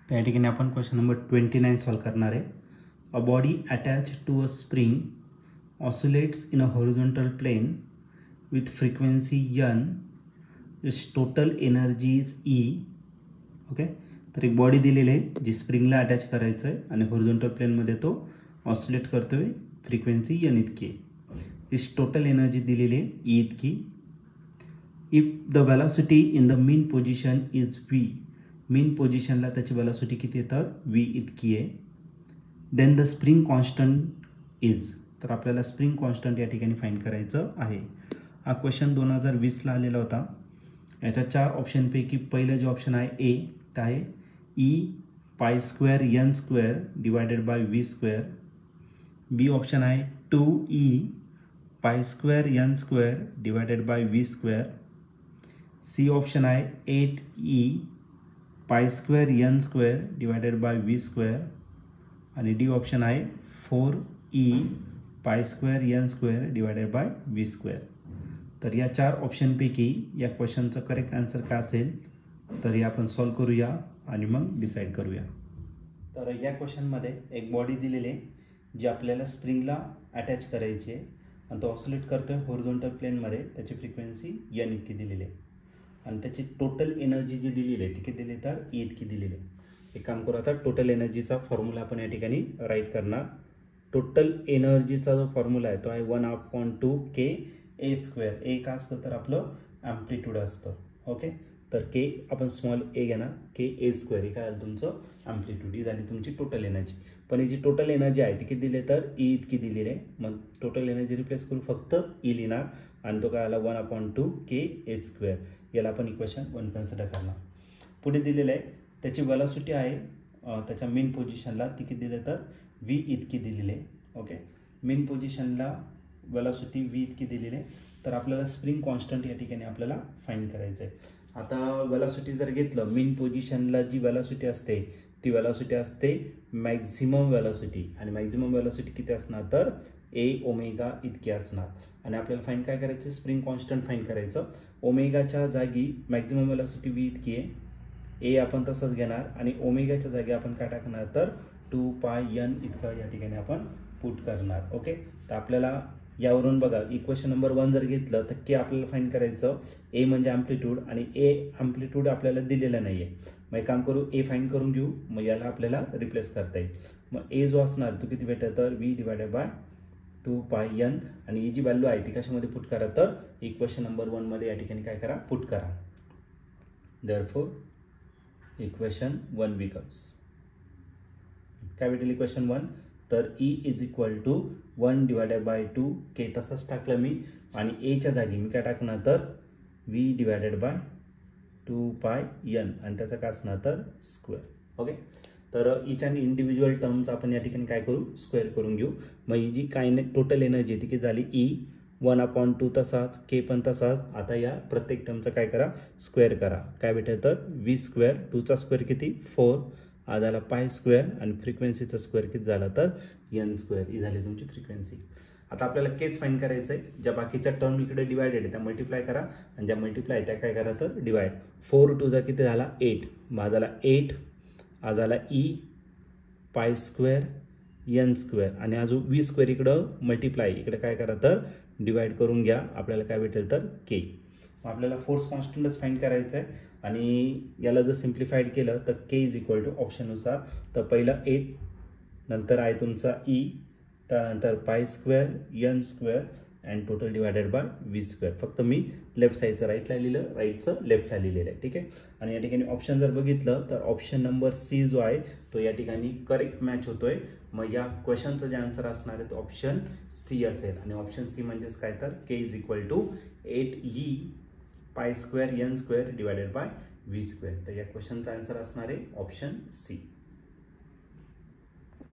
त्या ठिकाणी आपण क्वेश्चन नंबर 29 सॉल्व करणार आहे. A body attach to a spring oscillates in a horizontal plane with frequency n, its total energy is E. Okay, तर एक body दिलेली आहे जी स्प्रिंगला अटॅच करायचं आहे आणि हॉरिझॉन्टल प्लेनमध्ये तो ऑसिलेट करतोय, फ्रिक्वेन्सी n इतकी. इट्स टोटल एनर्जी दिलेली आहे E इतकी. If the velocity in the mean position is v, mean पोजिशनला त्याची वेलॉसिटी किती आहे तर v इतकी आहे. Then the spring constant is, तर आपल्याला स्प्रिंग कॉन्स्टंट या ठिकाणी फाइंड करायचं आहे. हा क्वेश्चन 2020ला आलेला होता. याच्या 4 ऑप्शनपैकी पहिलं जे ऑप्शन आहे ए, ते आहे E pi square n square divided by v square. B option आहे 2E pi square n square divided by v square. C option आहे 8E pi square n square divided by v square. आणि D option आहे 4E pi square n square divided by v square. तर या 4 ऑप्शनपैकी या क्वेश्चनचं correct answer काय असेल तर हे आपण सॉल्व करूया आणि मग डिसाईड करूया. तर या क्वेश्चनमध्ये एक बॉडी दिलेली आहे जी आपल्याला स्प्रिंगला अटॅच करायची आहे आणि तो ऑसिलेट करतोय हॉरिझॉन्टल प्लेनमध्ये. त्याची फ्रिक्वेन्सी n इतकी दिलेली आहे आणि त्याची टोटल एनर्जी जी दिलेली आहे ती किती दिली तर E इतकी दिलेली आहे. एक काम करू, आता टोटल एनर्जीचा फॉर्म्युला आपण या ठिकाणी राईट करणार. टोटल एनर्जीचा जो फॉर्म्युला आहे तो आहे 1/2 k a स्क्वेअर. ए का असतं तर आपलं ॲम्प्लिट्यूड असतं. ओके, तर के आपण स्मॉल ए घेणार, के ए स्क्वेअर. हे काय तुमचं ॲम्प्लिट्यूड, ही झाली तुमची टोटल एनर्जी. पण ही जी टोटल एनर्जी आहे ती किती दिली तर E इतकी दिलेली आहे. मग टोटल एनर्जी रिप्लेस करू, फक्त E लिहिणार आणि तो काय आला 1/2 k a स्क्वेअर. याला आपण इक्वेशन 1 कन्सिडर करणार. पुढे दिलेलं आहे त्याची वेलॉसिटी आहे त्याच्या मेन पोझिशनला ती किती दिली तर v इतकी दिलेली आहे. ओके, मेन पोझिशनला वेलॉसिटी v इतकी दिलेली आहे. तर आपल्याला स्प्रिंग कॉन्स्टंट या ठिकाणी आपल्याला फाइंड करायचं आहे. आता वेलॉसिटी जर घेतलं, मेन पोझिशनला जी वेलॉसिटी असते ती वेलॉसिटी असते मॅक्झिमम वेलॉसिटी आणि मॅक्झिमम वेलॉसिटी किती असणार तर a ओमेगा इतकी असणार. आणि आपल्याला फाइंड काय करायचं, स्प्रिंग कॉन्स्टंट फाइंड करायचं. ओमेगाच्या जागी मॅक्झिमम वेलॉसिटी v इतकी आहे, ए आपण तसंच घेणार आणि ओमेगाच्या जागी आपण काय टाकणार तर 2πn इतकं या ठिकाणी आपण पुट करणार. ओके, तर आपल्याला यावरून बघा इक्वेशन नंबर 1 जर घेतलं तर के आपल्याला फाइंड करायचं. ए म्हणजे ॲम्प्लिट्यूड आणि ए ॲम्प्लिट्यूड आपल्याला दिलेलं नाही आहे. मग एक काम करू, ए फाइंड करून घेऊ, मग याला आपल्याला रिप्लेस करता येईल. मग ए जो असणार तो किती भेटेल तर v डिवायडेड बाय 2πn आणि ही जी व्हॅल्यू आहे ती कशामध्ये पुट करा तर इक्वेशन नंबर 1 मध्ये या ठिकाणी काय करा पुट करा. देअरफॉर इक्वेशन 1 बिकम्स काय भेटेल इक्वेशन 1 तर E is equal to 1 divided by 2 के तसंच टाकलं मी आणि एच्या जागी मी काय टाकणार तर v डिवायडेड बाय 2πn आणि त्याचं काय असणार तर स्क्वेअर. ओके, तर इच अँड इंडिव्हिज्युअल टर्म्स आपण या ठिकाणी काय करू स्क्वेअर करून घेऊ. मग ही जी काय टोटल एनर्जी ती किती झाली E 1/2 तसाच के पण तसाच. आता या प्रत्येक टर्मचं काय करा स्क्वेअर करा. काय भेटेल तर v स्क्वेअर, 2चा स्क्वेअर किती 4, हा झाला पाय स्क्वेअर आणि फ्रिक्वेन्सीचा स्क्वेअर किती झाला तर n स्क्वेअर. ही झाली तुमची फ्रिक्वेन्सी. आता आपल्याला केच फाइंड करायचं आहे. ज्या बाकीच्या टर्म इकडे डिवायडेड आहे त्या मल्टिप्लाय करा आणि ज्या मल्टिप्लाय त्या काय करा तर डिवाइड. 4 2 किती झाला 8, हा झाला 8, हा झाला E pi square n square आणि अजून v स्क्वेअर इकडं मल्टिप्लाय, इकडे काय करा तर डिवाइड करून घ्या. आपल्याला काय भेटेल तर k. आपल्याला फोर्स कॉन्स्टंटच फाइंड करायचं आहे आणि याला जर सिम्प्लिफाईड केलं तर k इज इक्वल टू ऑप्शननुसार तर पहिलं 8, नंतर आहे तुमचा E, त्यानंतर पाय square n square and total divided by v square. फक्त मी लेफ्ट साईडचं राईटला लिहिलं, राईटचं लेफ्टला लिहिलेलं आहे. ठीक आहे, आणि या ठिकाणी ऑप्शन जर बघितलं तर ऑप्शन नंबर सी जो आहे तो या ठिकाणी करेक्ट मॅच होतोय. मग या क्वेश्चनचं जे आन्सर असणार आहे तो ऑप्शन सी असेल आणि ऑप्शन सी म्हणजेच काय तर k is equal to 8E pi square n square divided by v square. तर या क्वेश्चनचा आन्सर असणार आहे ऑप्शन सी.